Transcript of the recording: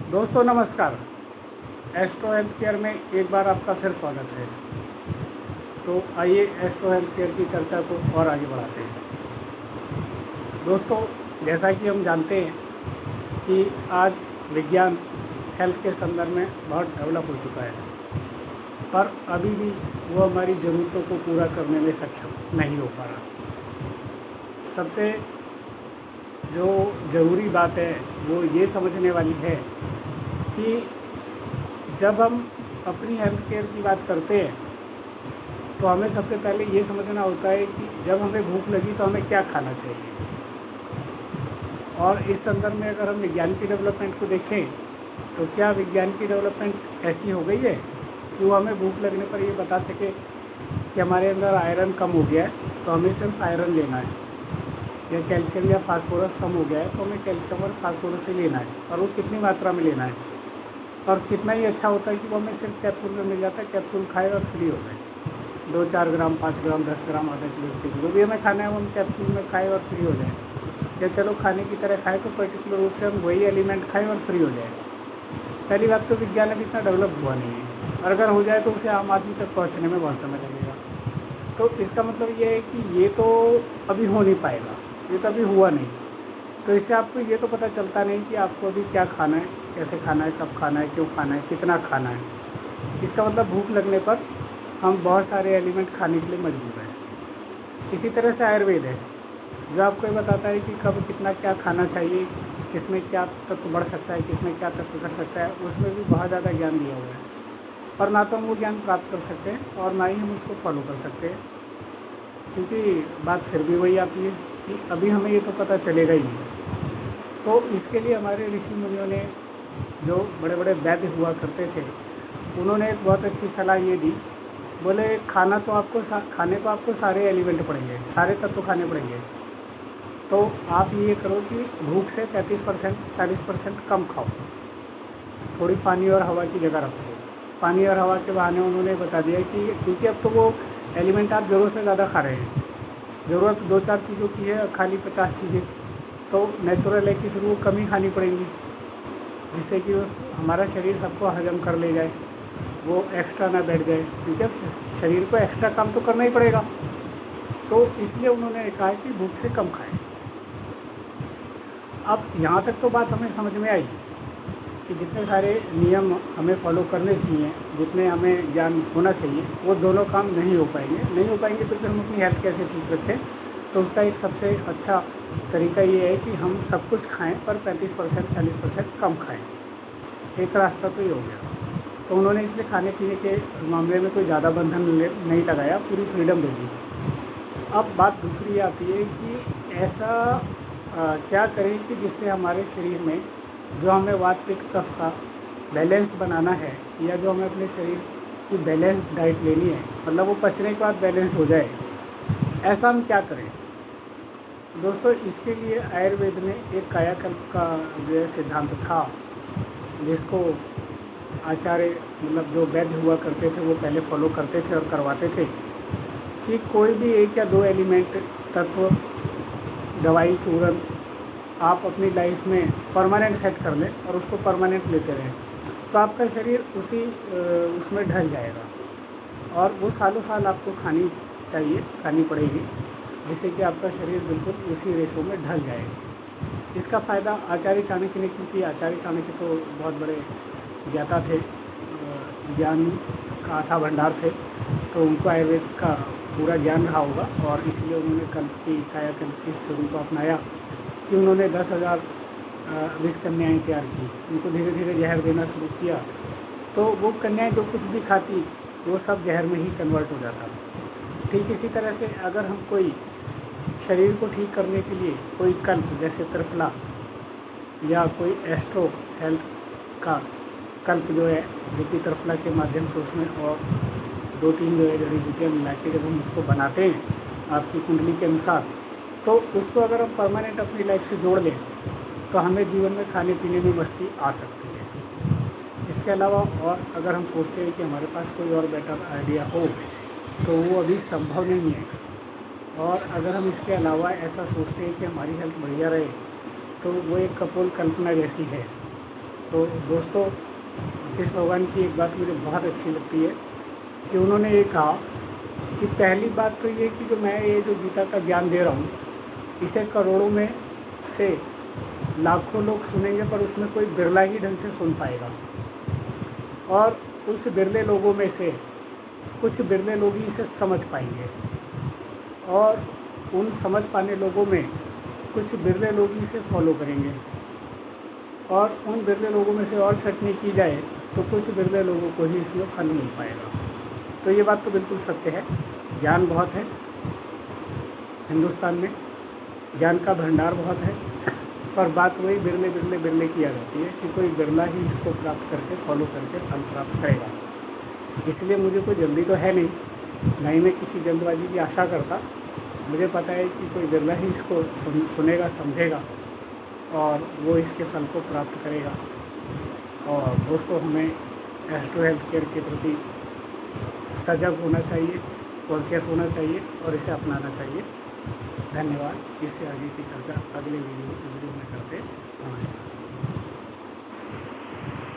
दोस्तों नमस्कार। Astro health care में एक बार आपका फिर स्वागत है। तो आइए एस्ट्रो हेल्थ केयर की चर्चा को और आगे बढ़ाते हैं। दोस्तों, जैसा कि हम जानते हैं कि आज विज्ञान हेल्थ के संदर्भ में बहुत डेवलप हो चुका है, पर अभी भी वो हमारी ज़रूरतों को पूरा करने में सक्षम नहीं हो पा रहा। सबसे जो ज़रूरी बात है वो ये समझने वाली है कि जब हम अपनी हेल्थ केयर की बात करते हैं तो हमें सबसे पहले ये समझना होता है कि जब हमें भूख लगी तो हमें क्या खाना चाहिए। और इस संदर्भ में अगर हम विज्ञान की डेवलपमेंट को देखें तो क्या विज्ञान की डेवलपमेंट ऐसी हो गई है कि वो हमें भूख लगने पर ये बता सके कि हमारे अंदर आयरन कम हो गया है तो हमें सिर्फ आयरन लेना है, या कैल्शियम या फास्फोरस कम हो गया है तो हमें कैल्शियम और फास्फोरस ही लेना है, और वो कितनी मात्रा में लेना है। और कितना ही अच्छा होता है कि वो हमें सिर्फ कैप्सूल में मिल जाता है, कैप्सूल खाए और फ्री हो गए। 2-4 ग्राम, 5 ग्राम, 10 ग्राम, आधा किलो, 1 किलो, जो भी हमें खाना है वो हम कैप्सूल में खाएँ और फ्री हो जाए। या चलो खाने की तरह खाएँ तो पर्टिकुलर रूप से हम वही एलिमेंट खाएँ और फ्री हो जाए। पहली बात तो विज्ञान अभी इतना डेवलप हुआ नहीं है, और अगर हो जाए तो उसे आम आदमी तक पहुँचने में बहुत समय लगेगा। तो इसका मतलब ये है कि ये तो अभी हो नहीं पाएगा, ये तो अभी हुआ नहीं। तो इससे आपको ये तो पता चलता नहीं कि आपको अभी क्या खाना है, कैसे खाना है, कब खाना है, क्यों खाना है, कितना खाना है। इसका मतलब भूख लगने पर हम बहुत सारे एलिमेंट खाने के लिए मजबूर हैं। इसी तरह से आयुर्वेद है जो आपको ये बताता है कि कब कितना क्या खाना चाहिए, किसमें क्या तत्व बढ़ सकता है, किसमें क्या तत्व घट सकता है। उसमें भी बहुत ज़्यादा ज्ञान दिया हुआ है, पर ना तो हम वो ज्ञान प्राप्त कर सकते हैं और ना ही हम उसको फॉलो कर सकते हैं, क्योंकि बात फिर भी वही आती है कि अभी हमें ये तो पता चलेगा ही नहीं। तो इसके लिए हमारे ऋषि मुनियों ने, जो बड़े बड़े वैद्य हुआ करते थे, उन्होंने एक बहुत अच्छी सलाह ये दी। बोले खाना तो आपको खाने तो आपको सारे एलिमेंट पड़ेंगे, सारे तत्व खाने पड़ेंगे। तो आप ये करो कि भूख से 35% 40% कम खाओ, थोड़ी पानी और हवा की जगह रखो। पानी और हवा के बहाने उन्होंने बता दिया कि क्योंकि अब तो वो एलिमेंट आप ज़रूरत से ज़्यादा खा रहे हैं। ज़रूरत 2-4 चीज़ों की है, खाली 50 चीज़ें, तो नेचुरल है कि फिर वो कम ही खानी पड़ेंगी, जिससे कि हमारा शरीर सबको हजम कर ले जाए, वो एक्स्ट्रा ना बैठ जाए, क्योंकि अब शरीर को एक्स्ट्रा काम तो करना ही पड़ेगा। तो इसलिए उन्होंने कहा कि भूख से कम खाएं। अब यहाँ तक तो बात हमें समझ में आई कि जितने सारे नियम हमें फॉलो करने चाहिए, जितने हमें ज्ञान होना चाहिए, वो दोनों काम नहीं हो पाएंगे तो फिर हम अपनी हेल्थ कैसे ठीक रखें। तो उसका एक सबसे अच्छा तरीका ये है कि हम सब कुछ खाएं पर 35% 40% कम खाएं। एक रास्ता तो ये हो गया। तो उन्होंने इसलिए खाने पीने के मामले में कोई ज़्यादा बंधन नहीं लगाया, पूरी फ्रीडम दे दी। अब बात दूसरी आती है कि ऐसा क्या करें कि जिससे हमारे शरीर में जो हमें वात पित्त कफ का बैलेंस बनाना है, या जो हमें अपने शरीर की बैलेंस्ड डाइट लेनी है, मतलब वो पचने के बाद बैलेंस्ड हो जाए, ऐसा हम क्या करें। दोस्तों, इसके लिए आयुर्वेद में एक कायाकल्प का जो है सिद्धांत था, जिसको आचार्य मतलब जो वैद्य हुआ करते थे वो पहले फॉलो करते थे और करवाते थे कि कोई भी 1 या 2 एलिमेंट तत्व, दवाई, चूरन आप अपनी लाइफ में परमानेंट सेट कर लें और उसको परमानेंट लेते रहें, तो आपका शरीर उसी उसमें ढल जाएगा, और वो सालों साल आपको खानी पड़ेगी, जिससे कि आपका शरीर बिल्कुल उसी रेशो में ढल जाएगा। इसका फ़ायदा आचार्य चाणक्य ने, क्योंकि आचार्य चाणक्य तो बहुत बड़े ज्ञाता थे, ज्ञान का अथाह भंडार थे, तो उनको आयुर्वेद का पूरा ज्ञान रहा होगा, और इसलिए उन्होंने कायाकल्प की इस थ्योरी को अपनाया कि उन्होंने 10,000 विष कन्याएँ तैयार की, उनको धीरे धीरे जहर देना शुरू किया, तो वो कन्याएँ जो कुछ भी खाती वो सब जहर में ही कन्वर्ट हो जाता। ठीक इसी तरह से अगर हम कोई शरीर को ठीक करने के लिए कोई कल्प, जैसे त्रिफला या कोई एस्ट्रो हेल्थ का कल्प जो है, जो कि त्रिफला के माध्यम से उसमें और 2-3 जो है जड़ी बूटियाँ मिला के जब हम उसको बनाते हैं आपकी कुंडली के अनुसार, तो उसको अगर हम परमानेंट अपनी लाइफ से जोड़ लें तो हमें जीवन में खाने पीने में मस्ती आ सकती है। इसके अलावा और अगर हम सोचते हैं कि हमारे पास कोई और बेटर आइडिया हो, तो वो अभी संभव नहीं है। और अगर हम इसके अलावा ऐसा सोचते हैं कि हमारी हेल्थ बढ़िया रहे, तो वो एक कपोल कल्पना जैसी है। तो दोस्तों, कृष्ण भगवान की एक बात मुझे बहुत अच्छी लगती है कि उन्होंने ये कहा कि पहली बात तो ये कि जो मैं ये जो गीता का ज्ञान दे रहा हूँ, इसे करोड़ों में से लाखों लोग सुनेंगे, पर उसमें कोई बिरला ही ढंग से सुन पाएगा। और उस बिरले लोगों में से कुछ बिरले लोग ही इसे समझ पाएंगे, और उन समझ पाने लोगों में कुछ बिरले लोग ही इसे फॉलो करेंगे, और उन बिरले लोगों में से और छँटनी की जाए तो कुछ बिरले लोगों को ही इसमें फल मिल पाएगा। तो ये बात तो बिल्कुल सत्य है। ज्ञान बहुत है हिंदुस्तान में, ज्ञान का भंडार बहुत है, पर बात वही बिरले बिरले बिरले की आ जाती है कि कोई बिरला ही इसको प्राप्त करके फॉलो करके फल प्राप्त करेगा। इसलिए मुझे कोई जल्दी तो है नहीं, ना ही मैं किसी जल्दबाजी की आशा करता। मुझे पता है कि कोई बिरला ही इसको सुनेगा, समझेगा, और वो इसके फल को प्राप्त करेगा। और दोस्तों, हमें एस्ट्रो हेल्थ केयर के प्रति सजग होना चाहिए, कॉन्शियस होना चाहिए और इसे अपनाना चाहिए। धन्यवाद। इससे आगे की चर्चा अगले वीडियो में करते हैं। नमस्कार।